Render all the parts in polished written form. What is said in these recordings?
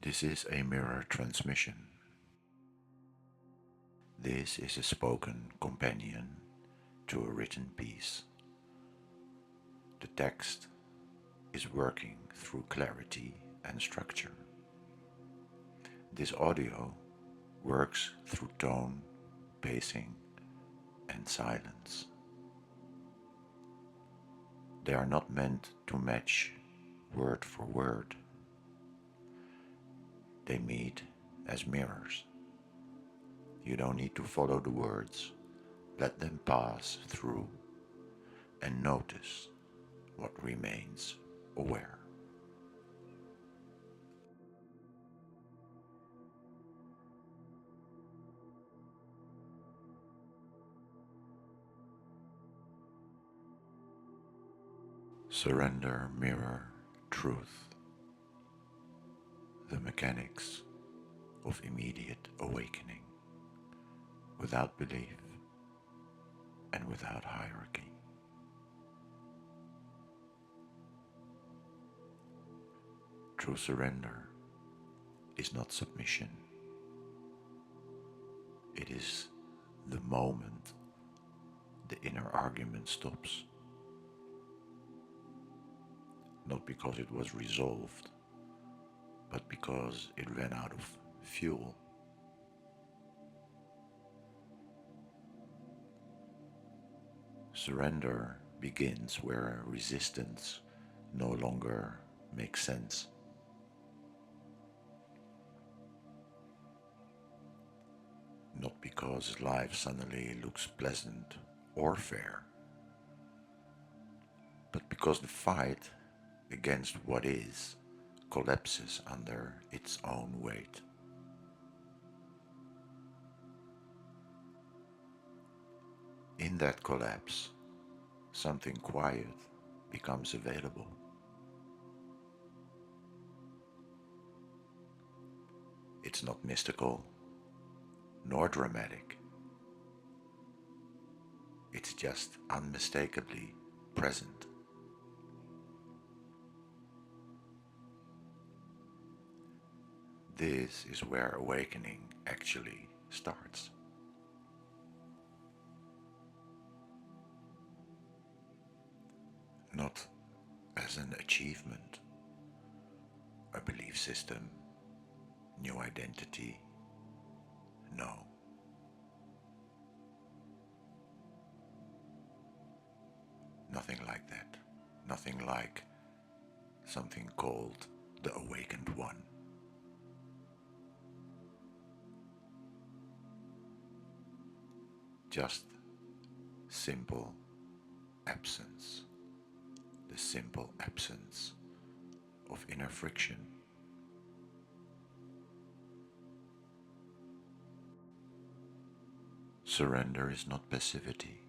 This is a mirror transmission. This is a spoken companion to a written piece. The text is working through clarity and structure. This audio works through tone, pacing, and silence. They are not meant to match word for word. They meet as mirrors. You don't need to follow the words. Let them pass through and notice what remains aware. Surrender, mirror, truth. The mechanics of immediate awakening, without belief and without hierarchy. True surrender is not submission. It is the moment the inner argument stops. Not because it was resolved, but because it ran out of fuel. Surrender begins where resistance no longer makes sense. Not because life suddenly looks pleasant or fair, but because the fight against what is collapses under its own weight. In that collapse, something quiet becomes available. It's not mystical nor dramatic. It's just unmistakably present. This is where awakening actually starts. Not as an achievement, a belief system, new identity. No. Nothing like that. Nothing like something called the awakened one. Just simple absence. The simple absence of inner friction. Surrender is not passivity.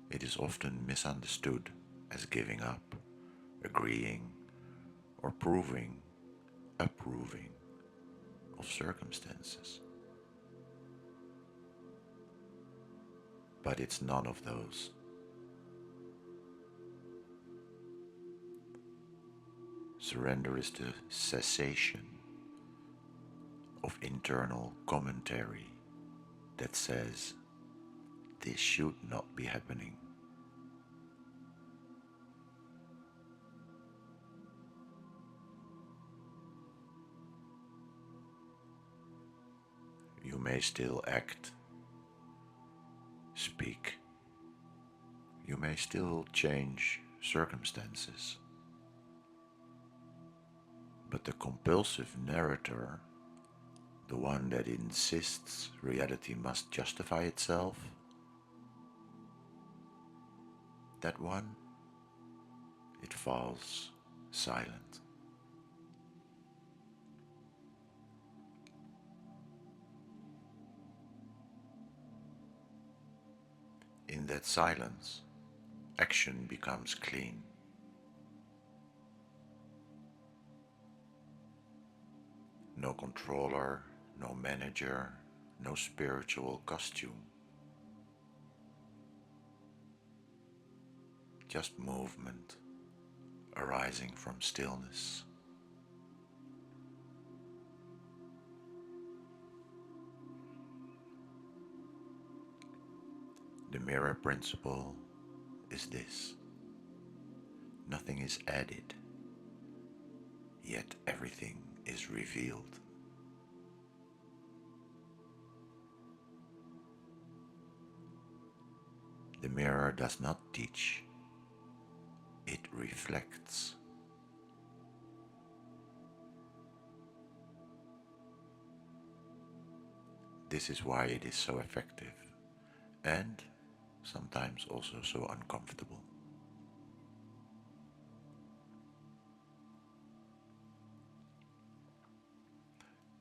It is often misunderstood as giving up, agreeing, or approving of circumstances. But it's none of those. Surrender is the cessation of internal commentary that says, this should not be happening. You may still act, speak. You may still change circumstances. But the compulsive narrator, the one that insists reality must justify itself, that one, it falls silent. In that silence, action becomes clean. No controller, no manager, no spiritual costume. Just movement, arising from stillness. The mirror principle is this: nothing is added, yet everything is revealed. The mirror does not teach, it reflects. This is why it is so effective and sometimes also so uncomfortable.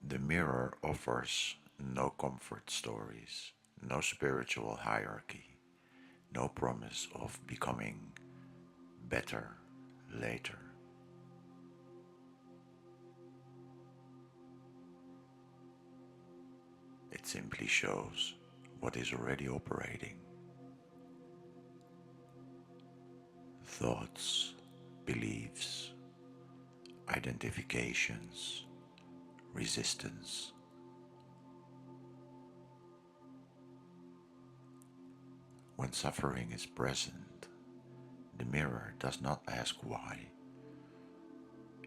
The mirror offers no comfort stories, no spiritual hierarchy, no promise of becoming better later. It simply shows what is already operating. Thoughts, beliefs, identifications, resistance. When suffering is present, the mirror does not ask why,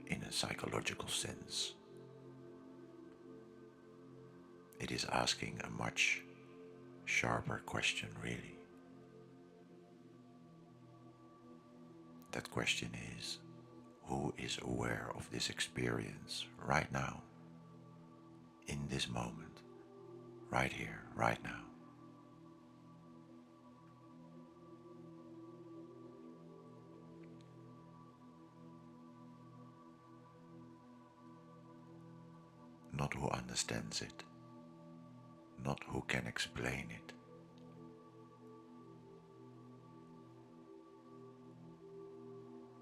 in a psychological sense. It is asking a much sharper question, really. That question is, who is aware of this experience right now, in this moment, right here, right now? Not who understands it, not who can explain it,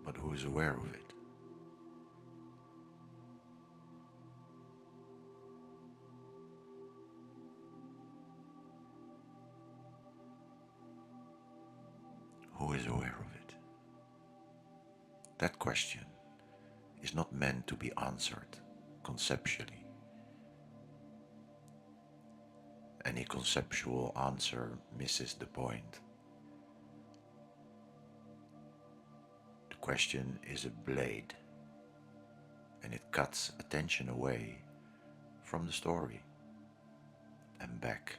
but who is aware of it. Who is aware of it? That question is not meant to be answered conceptually. Any conceptual answer misses the point. The question is a blade, and it cuts attention away from the story and back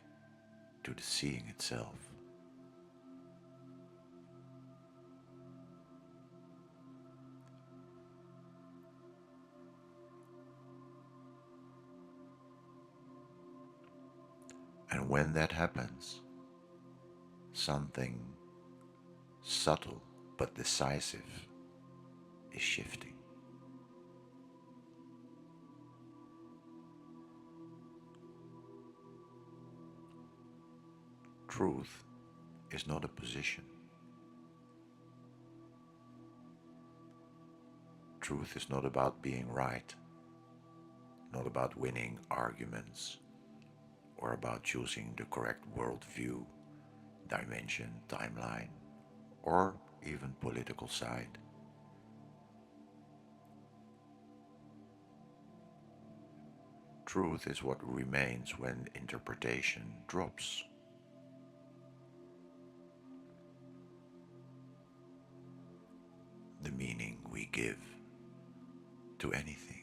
to the seeing itself. And when that happens, something subtle but decisive is shifting. Truth is not a position. Truth is not about being right, not about winning arguments, or about choosing the correct worldview, dimension, timeline, or even political side. Truth is what remains when interpretation drops. The meaning we give to anything.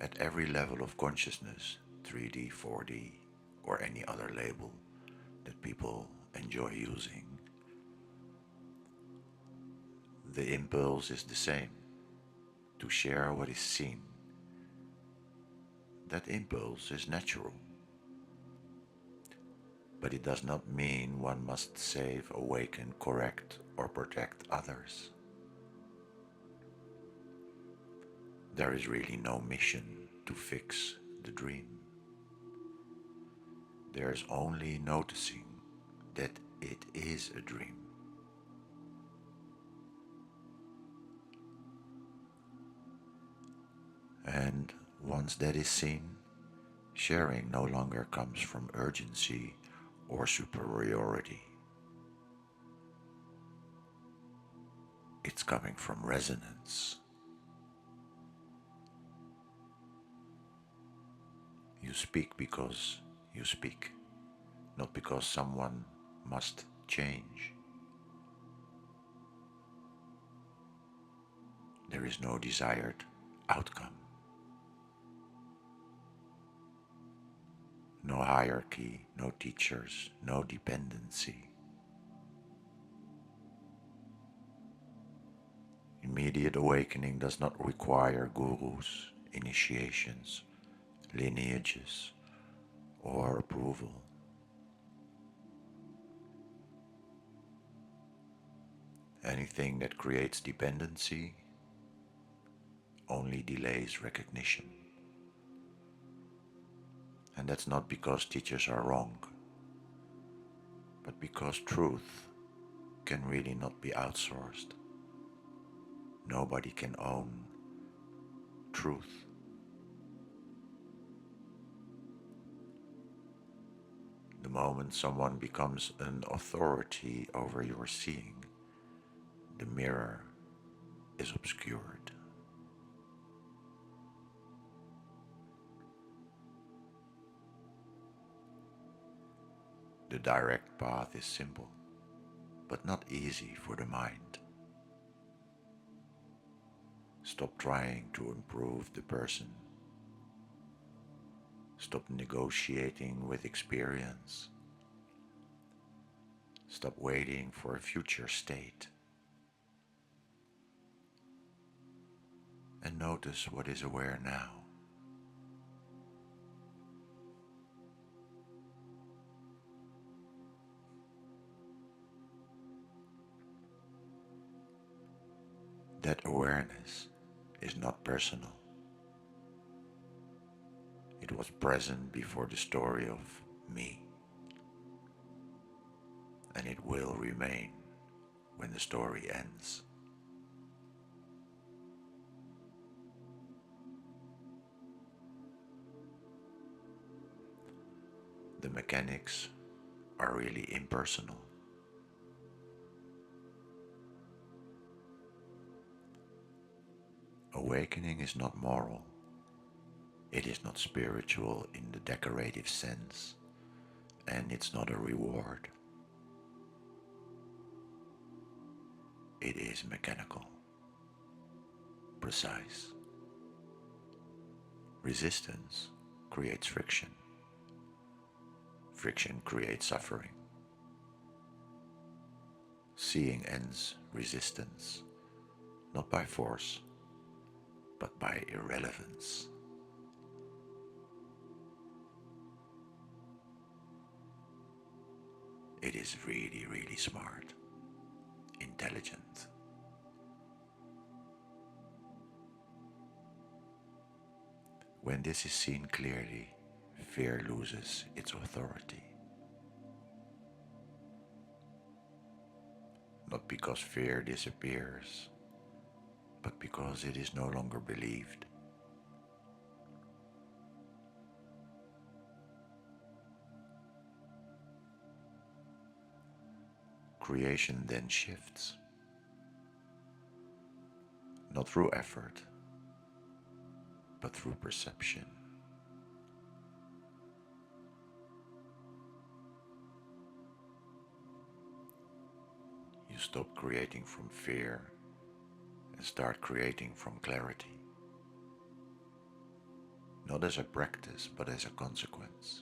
At every level of consciousness, 3D, 4D, or any other label that people enjoy using, the impulse is the same: to share what is seen. That impulse is natural, but it does not mean one must save, awaken, correct, or protect others. There is really no mission to fix the dream. There is only noticing that it is a dream. And once that is seen, sharing no longer comes from urgency or superiority. It's coming from resonance. You speak because you speak, not because someone must change. There is no desired outcome, no hierarchy, no teachers, no dependency. Immediate awakening does not require gurus, initiations, lineages, or approval. Anything that creates dependency only delays recognition. And that's not because teachers are wrong, but because truth can really not be outsourced. Nobody can own truth. The moment someone becomes an authority over your seeing, the mirror is obscured. The direct path is simple, but not easy for the mind. Stop trying to improve the person. Stop negotiating with experience. Stop waiting for a future state. And notice what is aware now. That awareness is not personal. It was present before the story of me, and it will remain when the story ends. The mechanics are really impersonal. Awakening is not moral. It is not spiritual in the decorative sense, and it's not a reward. It is mechanical, precise. Resistance creates friction. Friction creates suffering. Seeing ends resistance, not by force, but by irrelevance. It is really, really smart, intelligent. When this is seen clearly, fear loses its authority. Not because fear disappears, but because it is no longer believed. Creation then shifts, not through effort, but through perception. You stop creating from fear and start creating from clarity. Not as a practice, but as a consequence.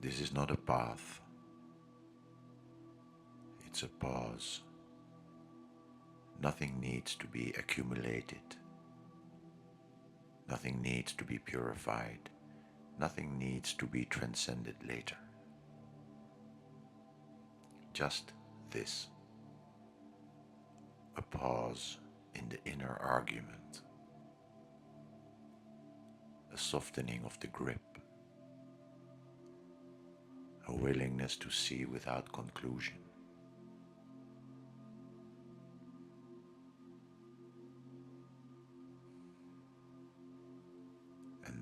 This is not a path. It's a pause. Nothing needs to be accumulated. Nothing needs to be purified. Nothing needs to be transcended later. Just this. A pause in the inner argument. A softening of the grip. A willingness to see without conclusion.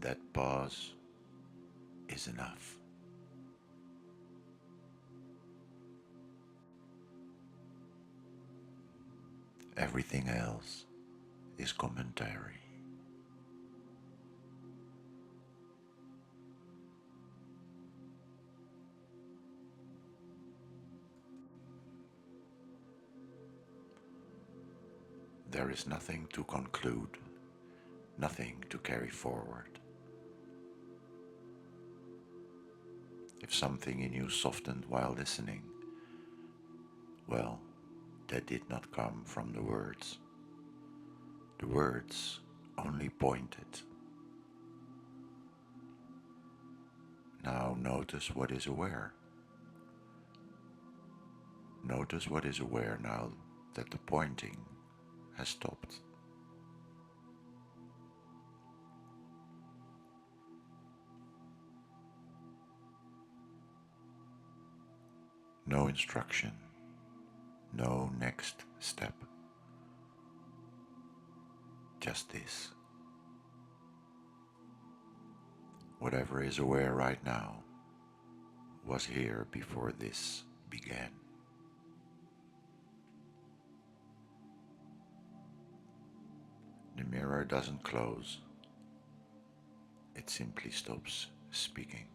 And that pause is enough. Everything else is commentary. There is nothing to conclude, nothing to carry forward. If something in you softened while listening, well, that did not come from the words. The words only pointed. Now notice what is aware. Notice what is aware now that the pointing has stopped. No instruction, no next step. Just this. Whatever is aware right now was here before this began. The mirror doesn't close, it simply stops speaking.